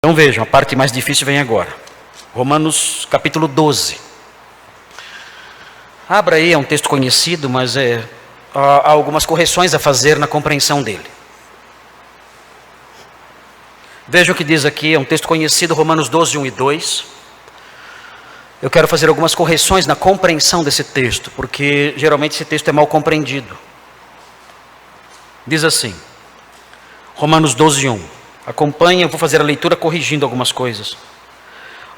Então vejam, a parte mais difícil vem agora. Romanos capítulo 12. Abra aí, é um texto conhecido, mas há algumas correções a fazer na compreensão dele. Veja o que diz aqui, é um texto conhecido, Romanos 12, 1 e 2. Eu quero fazer algumas correções na compreensão desse texto, porque geralmente esse texto é mal compreendido. Diz assim, Romanos 12, 1. Acompanhe, eu vou fazer a leitura corrigindo algumas coisas.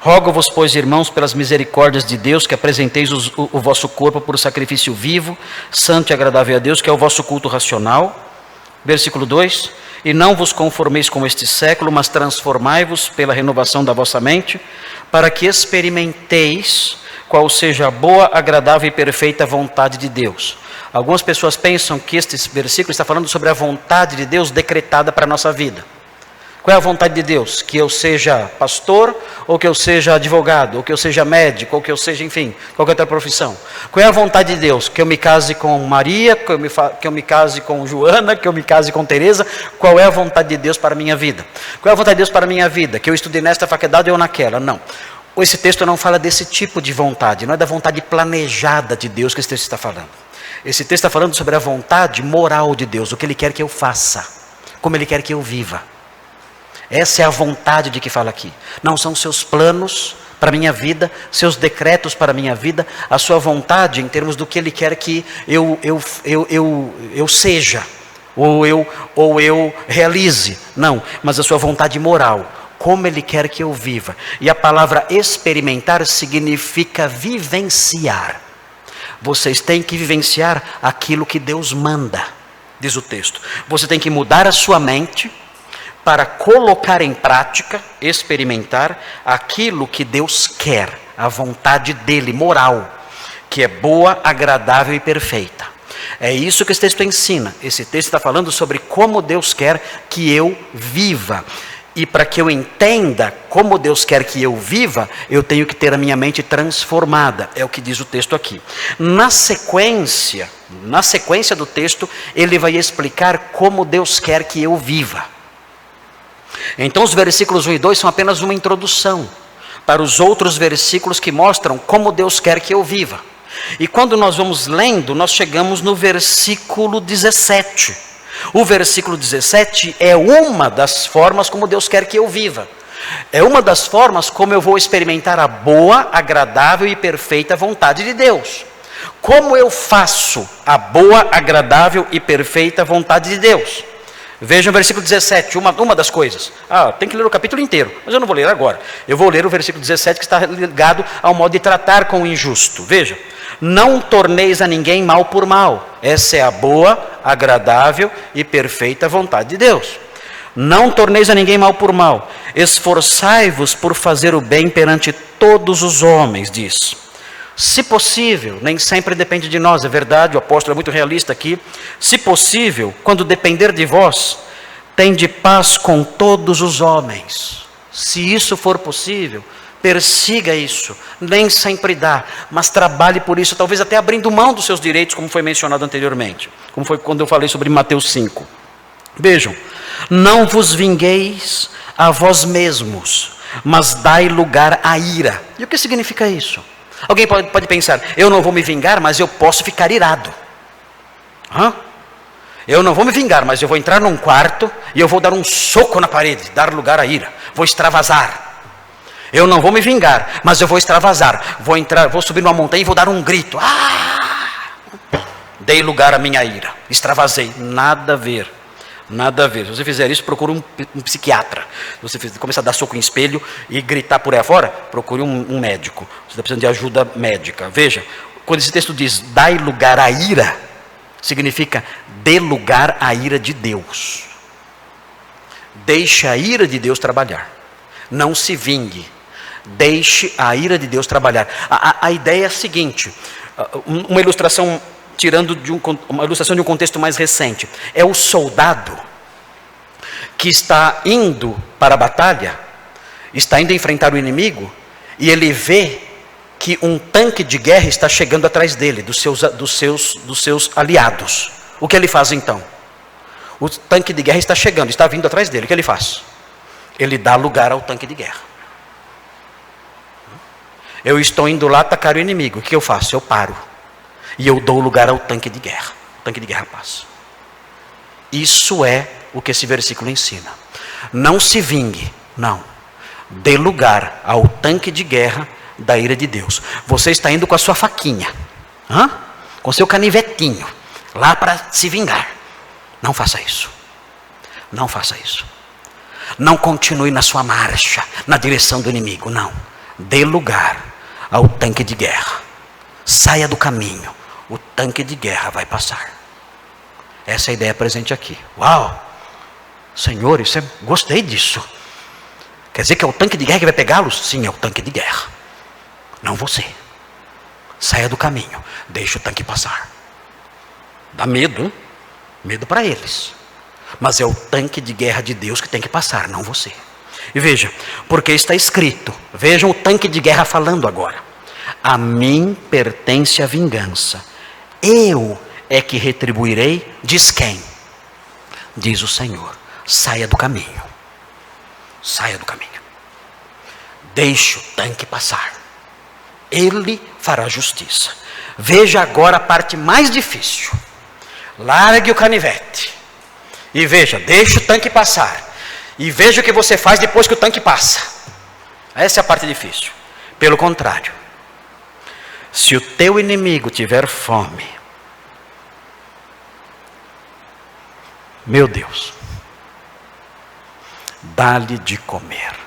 Rogo-vos, pois, irmãos, pelas misericórdias de Deus, que apresenteis o vosso corpo por sacrifício vivo, santo e agradável a Deus, que é o vosso culto racional. Versículo 2. E não vos conformeis com este século, mas transformai-vos pela renovação da vossa mente, para que experimenteis qual seja a boa, agradável e perfeita vontade de Deus. Algumas pessoas pensam que este versículo está falando sobre a vontade de Deus decretada para a nossa vida. Qual é a vontade de Deus? Que eu seja pastor, ou que eu seja advogado, ou que eu seja médico, ou que eu seja, enfim, qualquer outra profissão. Qual é a vontade de Deus? Que eu me case com Maria, que eu me case com Joana, que eu me case com Teresa. Qual é a vontade de Deus para a minha vida? Qual é a vontade de Deus para a minha vida? Que eu estude nesta faculdade ou naquela? Não. Esse texto não fala desse tipo de vontade, não é da vontade planejada de Deus que esse texto está falando. Esse texto está falando sobre a vontade moral de Deus, o que Ele quer que eu faça, como Ele quer que eu viva. Essa é a vontade de que fala aqui. Não são seus planos para a minha vida, seus decretos para a minha vida, a sua vontade em termos do que Ele quer que eu seja, ou eu realize. Não, mas a sua vontade moral, como Ele quer que eu viva. E a palavra experimentar significa vivenciar. Vocês têm que vivenciar aquilo que Deus manda, diz o texto. Você tem que mudar a sua mente para colocar em prática, experimentar aquilo que Deus quer, a vontade dEle, moral, que é boa, agradável e perfeita. É isso que esse texto ensina. Esse texto está falando sobre como Deus quer que eu viva. E para que eu entenda como Deus quer que eu viva, eu tenho que ter a minha mente transformada. É o que diz o texto aqui. Na sequência do texto, ele vai explicar como Deus quer que eu viva. Então os versículos 1 e 2 são apenas uma introdução para os outros versículos que mostram como Deus quer que eu viva. E quando nós vamos lendo, nós chegamos no versículo 17. O versículo 17 é uma das formas como Deus quer que eu viva. É uma das formas como eu vou experimentar a boa, agradável e perfeita vontade de Deus. Como eu faço a boa, agradável e perfeita vontade de Deus? Veja o versículo 17, uma das coisas. Tem que ler o capítulo inteiro, mas eu não vou ler agora. Eu vou ler o versículo 17 que está ligado ao modo de tratar com o injusto. Veja, não torneis a ninguém mal por mal. Essa é a boa, agradável e perfeita vontade de Deus. Não torneis a ninguém mal por mal. Esforçai-vos por fazer o bem perante todos os homens, diz. Se possível, nem sempre depende de nós, é verdade, o apóstolo é muito realista aqui. Se possível, quando depender de vós, tende paz com todos os homens. Se isso for possível, persiga isso. Nem sempre dá, mas trabalhe por isso, talvez até abrindo mão dos seus direitos, como foi mencionado anteriormente. Como foi quando eu falei sobre Mateus 5. Vejam, não vos vingueis a vós mesmos, mas dai lugar à ira. E o que significa isso? Alguém pode pensar, eu não vou me vingar, mas eu posso ficar irado. Eu não vou me vingar, mas eu vou entrar num quarto e eu vou dar um soco na parede, dar lugar à ira. Vou extravasar. Eu não vou me vingar, mas eu vou extravasar. Vou subir numa montanha e vou dar um grito. Dei lugar à minha ira. Extravasei. Nada a ver. Nada a ver. Se você fizer isso, procure um psiquiatra. Se você começar a dar soco em espelho e gritar por aí fora, procure um médico. Você está precisando de ajuda médica. Veja, quando esse texto diz, dai lugar à ira, significa dê lugar à ira de Deus. Deixe a ira de Deus trabalhar. Não se vingue. Deixe a ira de Deus trabalhar. A ideia é a seguinte, uma ilustração uma ilustração de um contexto mais recente. É o soldado que está indo para a batalha, está indo enfrentar o inimigo, e ele vê que um tanque de guerra está chegando atrás dele, dos seus aliados. O que ele faz então? O tanque de guerra está chegando, está vindo atrás dele. O que ele faz? ele dá lugar ao tanque de guerra. Eu estou indo lá atacar o inimigo, o que eu faço? Eu paro. E eu dou lugar ao tanque de guerra. O tanque de guerra passa. Isso é o que esse versículo ensina. Não se vingue, não. Dê lugar ao tanque de guerra da ira de Deus. Você está indo com a sua faquinha, com seu canivetinho, lá para se vingar. Não faça isso. Não faça isso. Não continue na sua marcha, na direção do inimigo, não. Dê lugar ao tanque de guerra. Saia do caminho. O tanque de guerra vai passar. Essa é a ideia presente aqui. Uau! Senhor, gostei disso. Quer dizer que é o tanque de guerra que vai pegá-los? Sim, é o tanque de guerra. Não você. Saia do caminho. Deixa o tanque passar. Dá medo, hein? Medo para eles. Mas é o tanque de guerra de Deus que tem que passar, não você. E veja, porque está escrito. Vejam o tanque de guerra falando agora. A mim pertence a vingança. Eu é que retribuirei. Diz quem? Diz o Senhor. Saia do caminho. Saia do caminho. Deixe o tanque passar. Ele fará justiça. Veja agora a parte mais difícil. Largue o canivete. E veja, deixe o tanque passar. E veja o que você faz depois que o tanque passa. Essa é a parte difícil. Pelo contrário, se o teu inimigo tiver fome, meu Deus, dá-lhe de comer.